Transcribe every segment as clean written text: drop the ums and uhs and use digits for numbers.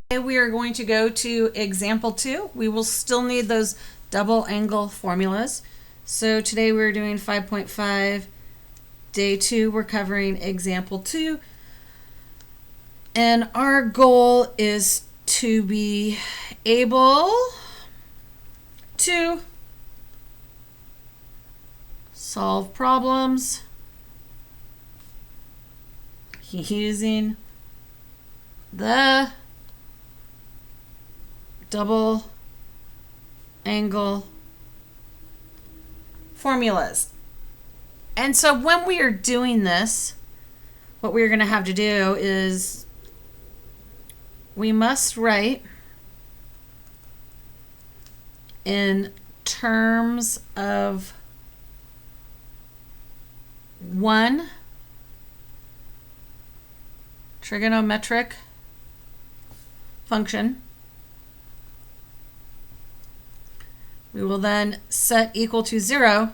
we are going to go to example 2. We will still need those double angle formulas. So today we're doing 5.5. Day 2, we're covering example 2. And our goal is to be able to solve problems using the double angle formulas. And so when we are doing this, what we're going to have to do is we must write in terms of one trigonometric function. We will then set equal to 0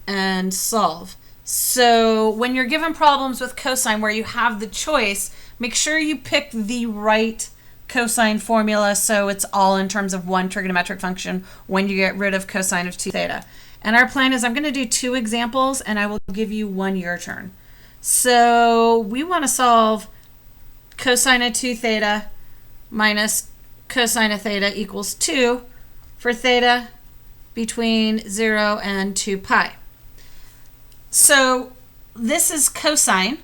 and solve. So when you're given problems with cosine where you have the choice, make sure you pick the right cosine formula so it's all in terms of one trigonometric function when you get rid of cosine of 2 theta. And our plan is I'm going to do 2 examples and I will give you one your turn. So we want to solve cosine of 2 theta minus cosine of theta equals 2 for theta between 0 and 2 pi. So this is cosine.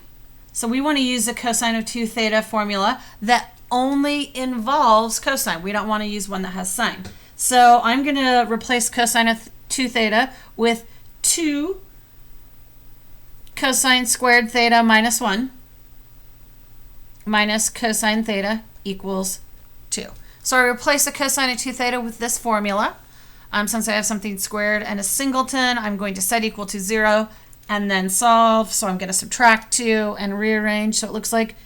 So we want to use the cosine of 2 theta formula that only involves cosine. We don't want to use one that has sine. So I'm going to replace cosine of 2 theta with 2 cosine squared theta minus 1 minus cosine theta equals 2. So I replace the cosine of 2 theta with this formula. Since I have something squared and a singleton, I'm going to set equal to 0 and then solve. So I'm going to subtract 2 and rearrange. So it looks like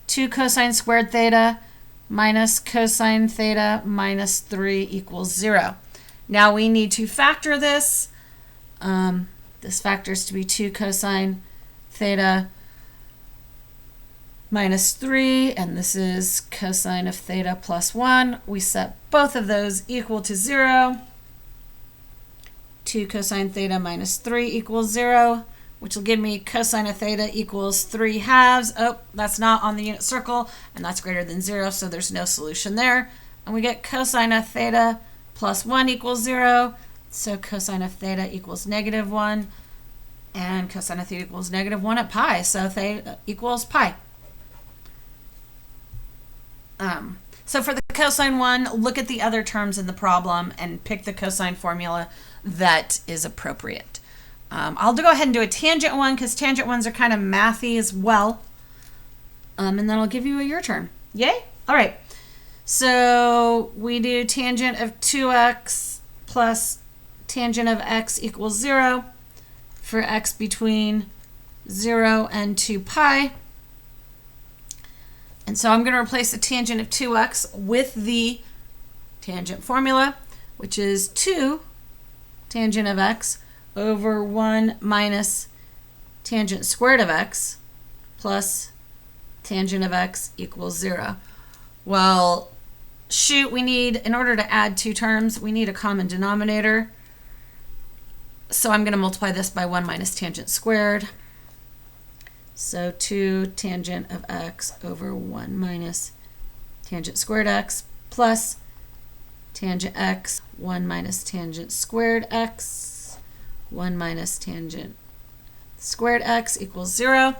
2 cosine squared theta minus cosine theta minus 3 equals 0. Now we need to factor this. This factors to be 2 cosine theta minus 3, and this is cosine of theta plus 1. We set both of those equal to 0. 2 cosine theta minus 3 equals 0, which will give me cosine of theta equals 3 halves. Oh, that's not on the unit circle, and that's greater than 0, so there's no solution there. And we get cosine of theta plus 1 equals 0, so cosine of theta equals negative 1, and cosine of theta equals negative 1 at pi, so theta equals pi. So for the cosine one, look at the other terms in the problem and pick the cosine formula that is appropriate. I'll go ahead and do a tangent one because tangent ones are kind of mathy as well. And then I'll give you your turn. Yay? All right. So we do tangent of 2x plus tangent of x equals 0 for x between 0 and 2 pi. And so I'm going to replace the tangent of 2x with the tangent formula, which is 2 tangent of x over 1 minus tangent squared of x plus tangent of x equals 0. Well, shoot, we need, in order to add 2 terms, we need a common denominator. So I'm going to multiply this by 1 minus tangent squared. So 2 tangent of x over 1 minus tangent squared x plus tangent x, 1 minus tangent squared x, 1 minus tangent squared x equals 0.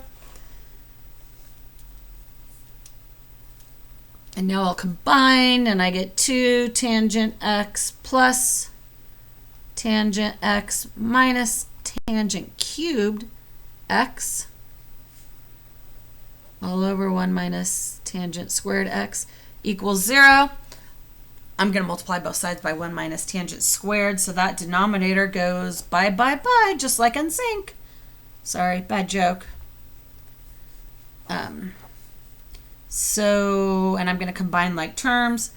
And now I'll combine and I get 2 tangent x plus tangent x minus tangent cubed x all over 1 minus tangent squared x equals 0. I'm going to multiply both sides by 1 minus tangent squared, so that denominator goes bye, bye, bye, just like in sync. Sorry, bad joke. So, and I'm going to combine like terms.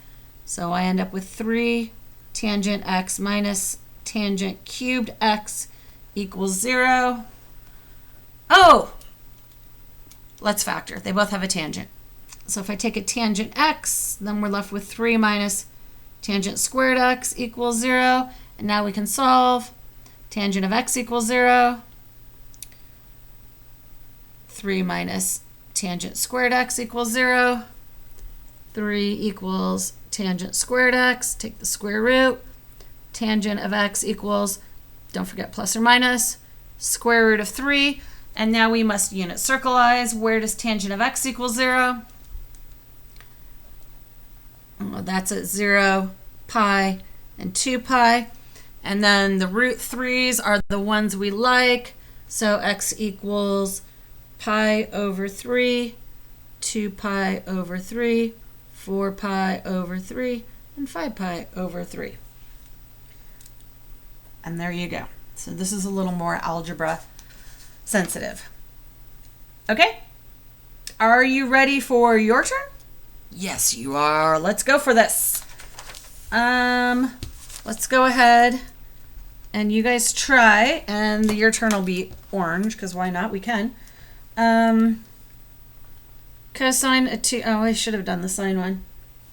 So I end up with 3 tangent x minus tangent cubed x equals 0. Oh! Let's factor. They both have a tangent. So if I take a tangent x, then we're left with 3 minus tangent squared x equals 0. And now we can solve. Tangent of x equals 0. 3 minus tangent squared x equals 0. 3 equals tangent squared x. Take the square root. Tangent of x equals, don't forget plus or minus, square root of 3. And now we must unit circleize. Where does tangent of x equal 0? Well, that's at 0, pi, and 2 pi. And then the root 3's are the ones we like. So x equals pi over 3, 2 pi over 3, 4 pi over 3, and 5 pi over 3. And there you go. So this is a little more algebra sensitive. Okay? Are you ready for your turn? Yes, you are. Let's go for this. Let's go ahead and you guys try, and your turn will be orange, because why not? We can. Cosine of 2, oh, I should have done the sine one,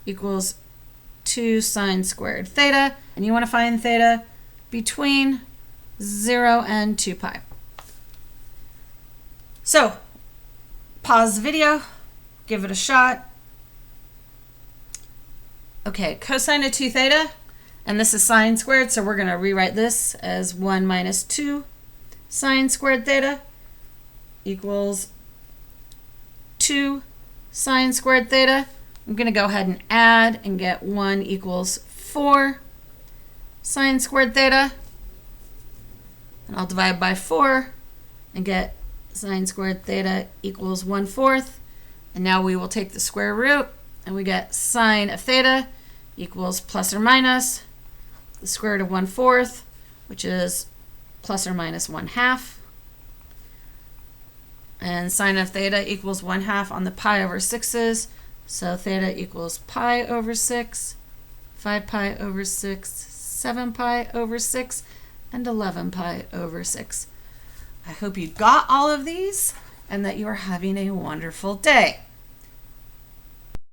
equals 2 sine squared theta. And you want to find theta between 0 and 2 pi. So, pause the video, give it a shot. Okay, cosine of 2 theta, and this is sine squared, so we're going to rewrite this as 1 minus 2 sine squared theta equals 2 sine squared theta. I'm going to go ahead and add and get 1 equals 4 sine squared theta. And I'll divide by 4 and get sine squared theta equals 1/4. And now we will take the square root, and we get sine of theta equals plus or minus the square root of 1/4, which is plus or minus 1/2. And sine of theta equals 1/2 on the pi over 6's. So theta equals pi over 6, 5 pi over 6, 7 pi over 6, and 11 pi over 6. I hope you got all of these and that you are having a wonderful day.